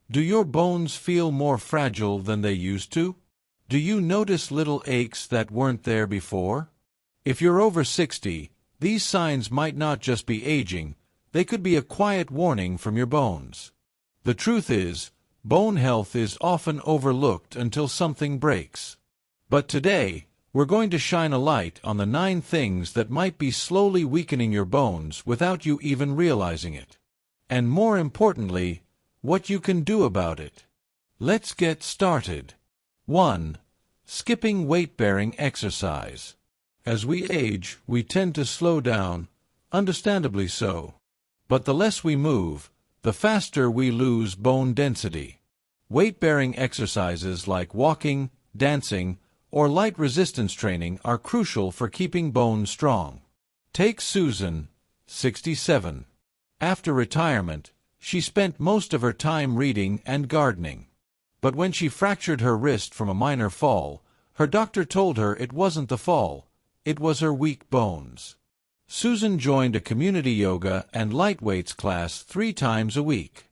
Do your bones feel more fragile than they used to? Do you notice little aches that weren't there before? If you're over 60, these signs might not just be aging, they could be a quiet warning from your bones. The truth is, bone health is often overlooked until something breaks. But today, we're going to shine a light on the 9 things that might be slowly weakening your bones without you even realizing it. And more importantly, what you can do about it. Let's get started. 1. Skipping weight-bearing exercise. As we age, we tend to slow down, understandably so. But the less we move, the faster we lose bone density. Weight-bearing exercises like walking, dancing, or light resistance training are crucial for keeping bones strong. Take Susan, 67. After retirement, she spent most of her time reading and gardening. But when she fractured her wrist from a minor fall, her doctor told her it wasn't the fall, it was her weak bones. Susan joined a community yoga and light weights class 3 times a week.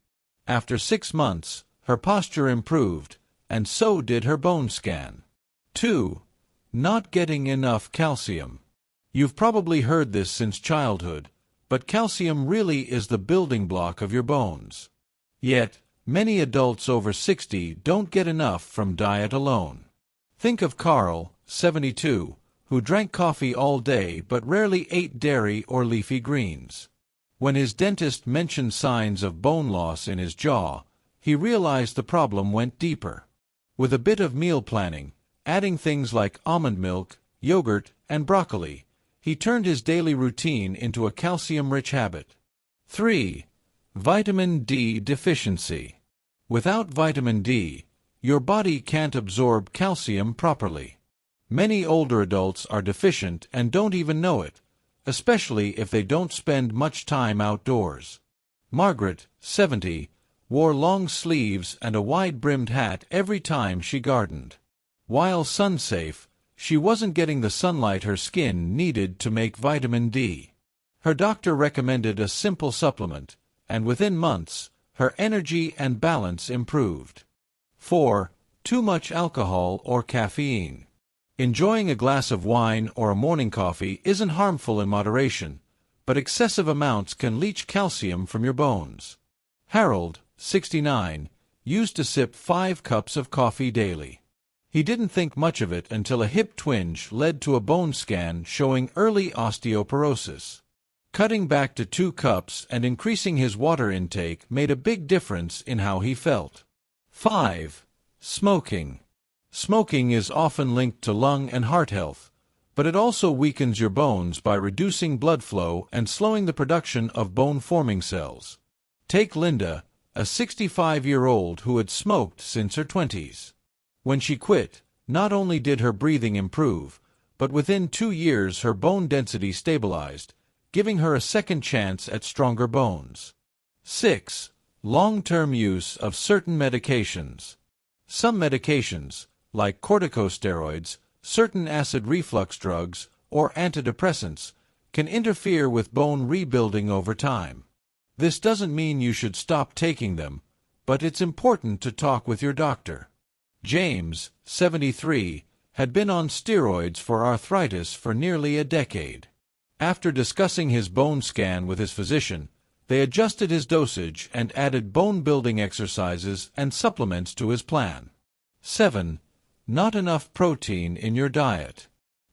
After 6 months, her posture improved, and so did her bone scan. 2. Not getting enough calcium. You've probably heard this since childhood, but calcium really is the building block of your bones. Yet, many adults over 60 don't get enough from diet alone. Think of Carl, 72, who drank coffee all day but rarely ate dairy or leafy greens. When his dentist mentioned signs of bone loss in his jaw, he realized the problem went deeper. With a bit of meal planning, adding things like almond milk, yogurt, and broccoli, he turned his daily routine into a calcium-rich habit. 3. Vitamin D deficiency. Without vitamin D, your body can't absorb calcium properly. Many older adults are deficient and don't even know it, especially if they don't spend much time outdoors. Margaret, 70, wore long sleeves and a wide-brimmed hat every time she gardened. While sun-safe, she wasn't getting the sunlight her skin needed to make vitamin D. Her doctor recommended a simple supplement, and within months, her energy and balance improved. 4. Too much alcohol or caffeine. Enjoying a glass of wine or a morning coffee isn't harmful in moderation, but excessive amounts can leach calcium from your bones. Harold, 69, used to sip 5 cups of coffee daily. He didn't think much of it until a hip twinge led to a bone scan showing early osteoporosis. Cutting back to 2 cups and increasing his water intake made a big difference in how he felt. 5. Smoking. Smoking is often linked to lung and heart health, but it also weakens your bones by reducing blood flow and slowing the production of bone-forming cells. Take Linda, a 65-year-old who had smoked since her 20s. When she quit, not only did her breathing improve, but within 2 years her bone density stabilized, giving her a second chance at stronger bones. 6. Long-term use of certain medications. Some medications, like corticosteroids, certain acid reflux drugs, or antidepressants, can interfere with bone rebuilding over time. This doesn't mean you should stop taking them, but it's important to talk with your doctor. James, 73, had been on steroids for arthritis for nearly a decade. After discussing his bone scan with his physician, they adjusted his dosage and added bone-building exercises and supplements to his plan. 7. Not enough protein in your diet.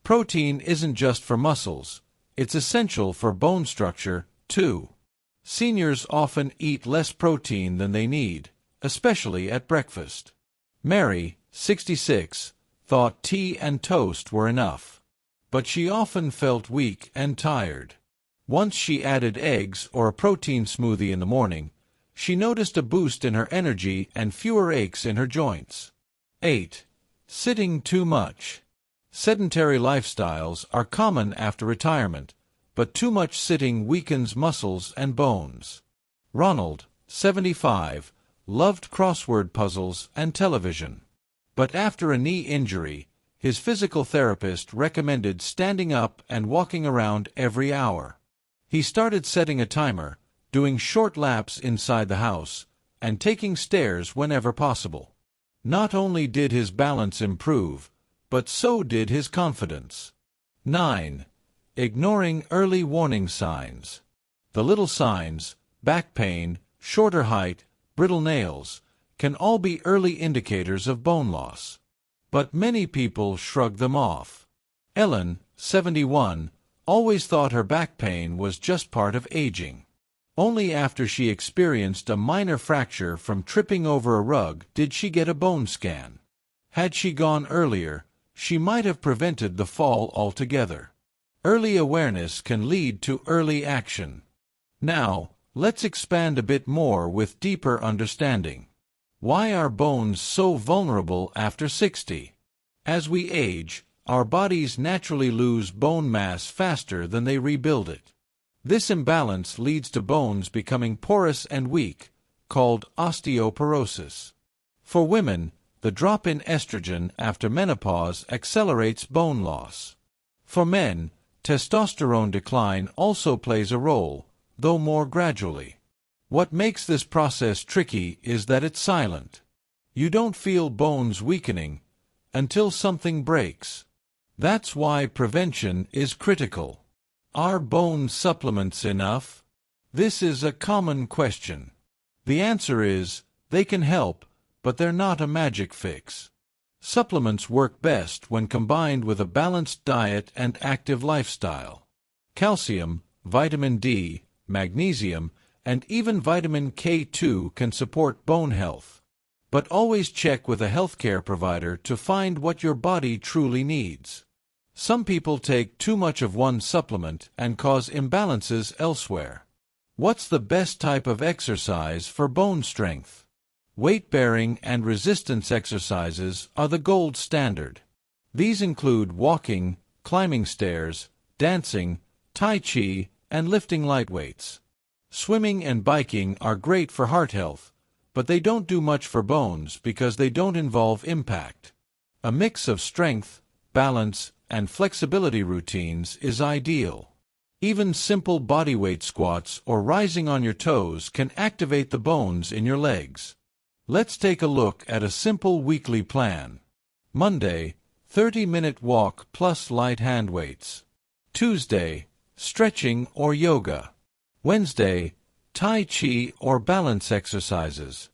Protein isn't just for muscles, it's essential for bone structure, too. Seniors often eat less protein than they need, especially at breakfast. Mary, 66, thought tea and toast were enough. But she often felt weak and tired. Once she added eggs or a protein smoothie in the morning, she noticed a boost in her energy and fewer aches in her joints. 8. Sitting too much. Sedentary lifestyles are common after retirement, but too much sitting weakens muscles and bones. Ronald, 75, loved crossword puzzles and television. But after a knee injury, his physical therapist recommended standing up and walking around every hour. He started setting a timer, doing short laps inside the house, and taking stairs whenever possible. Not only did his balance improve, but so did his confidence. 9. Ignoring early warning signs. The little signs, back pain, shorter height, brittle nails, can all be early indicators of bone loss. But many people shrug them off. Ellen, 71, always thought her back pain was just part of aging. Only after she experienced a minor fracture from tripping over a rug did she get a bone scan. Had she gone earlier, she might have prevented the fall altogether. Early awareness can lead to early action. Now, let's expand a bit more with deeper understanding. Why are bones so vulnerable after 60? As we age, our bodies naturally lose bone mass faster than they rebuild it. This imbalance leads to bones becoming porous and weak, called osteoporosis. For women, the drop in estrogen after menopause accelerates bone loss. For men, testosterone decline also plays a role, though more gradually. What makes this process tricky is that it's silent. You don't feel bones weakening until something breaks. That's why prevention is critical. Are bone supplements enough? This is a common question. The answer is, they can help, but they're not a magic fix. Supplements work best when combined with a balanced diet and active lifestyle. Calcium, vitamin D, magnesium, and even vitamin K2 can support bone health. But always check with a healthcare provider to find what your body truly needs. Some people take too much of one supplement and cause imbalances elsewhere. What's the best type of exercise for bone strength? Weight-bearing and resistance exercises are the gold standard. These include walking, climbing stairs, dancing, tai chi, and lifting light weights. Swimming and biking are great for heart health, but they don't do much for bones because they don't involve impact. A mix of strength, balance, and flexibility routines is ideal. Even simple bodyweight squats or rising on your toes can activate the bones in your legs. Let's take a look at a simple weekly plan. Monday, 30-minute walk plus light hand weights. Tuesday, stretching or yoga. Wednesday, Tai Chi or balance exercises.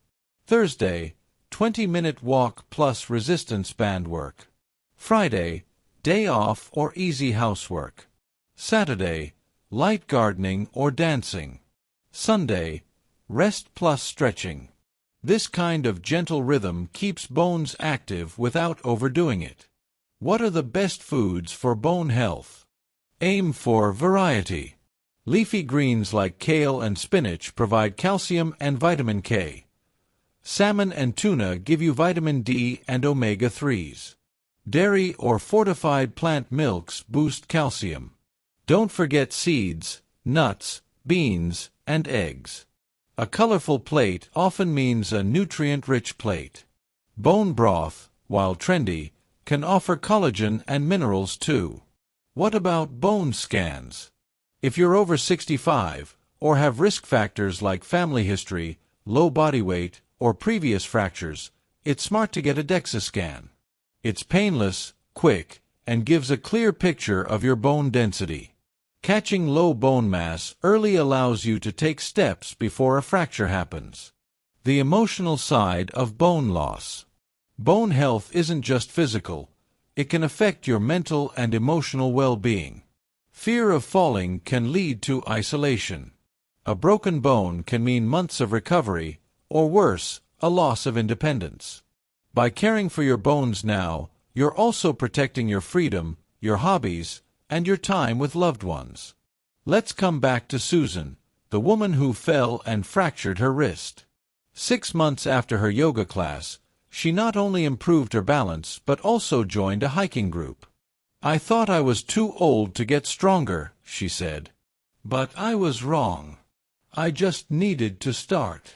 Thursday, 20-minute walk plus resistance band work. Friday, day off or easy housework. Saturday, light gardening or dancing. Sunday, rest plus stretching. This kind of gentle rhythm keeps bones active without overdoing it. What are the best foods for bone health? Aim for variety. Leafy greens like kale and spinach provide calcium and vitamin K. Salmon and tuna give you vitamin D and omega-3s. Dairy or fortified plant milks boost calcium. Don't forget seeds, nuts, beans, and eggs. A colorful plate often means a nutrient-rich plate. Bone broth, while trendy, can offer collagen and minerals too. What about bone scans? If you're over 65, or have risk factors like family history, low body weight, or previous fractures, it's smart to get a DEXA scan. It's painless, quick, and gives a clear picture of your bone density. Catching low bone mass early allows you to take steps before a fracture happens. The emotional side of bone loss. Bone health isn't just physical. It can affect your mental and emotional well-being. Fear of falling can lead to isolation. A broken bone can mean months of recovery, or worse, a loss of independence. By caring for your bones now, you're also protecting your freedom, your hobbies, and your time with loved ones. Let's come back to Susan, the woman who fell and fractured her wrist. 6 months after her yoga class, she not only improved her balance but also joined a hiking group. "I thought I was too old to get stronger," she said. "But I was wrong. I just needed to start."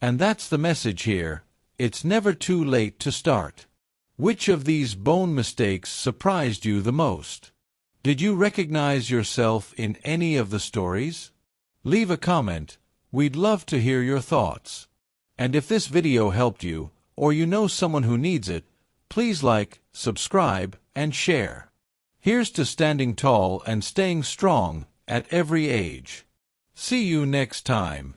And that's the message here. It's never too late to start. Which of these bone mistakes surprised you the most? Did you recognize yourself in any of the stories? Leave a comment. We'd love to hear your thoughts. And if this video helped you, or you know someone who needs it, please like, subscribe, and share. Here's to standing tall and staying strong at every age. See you next time.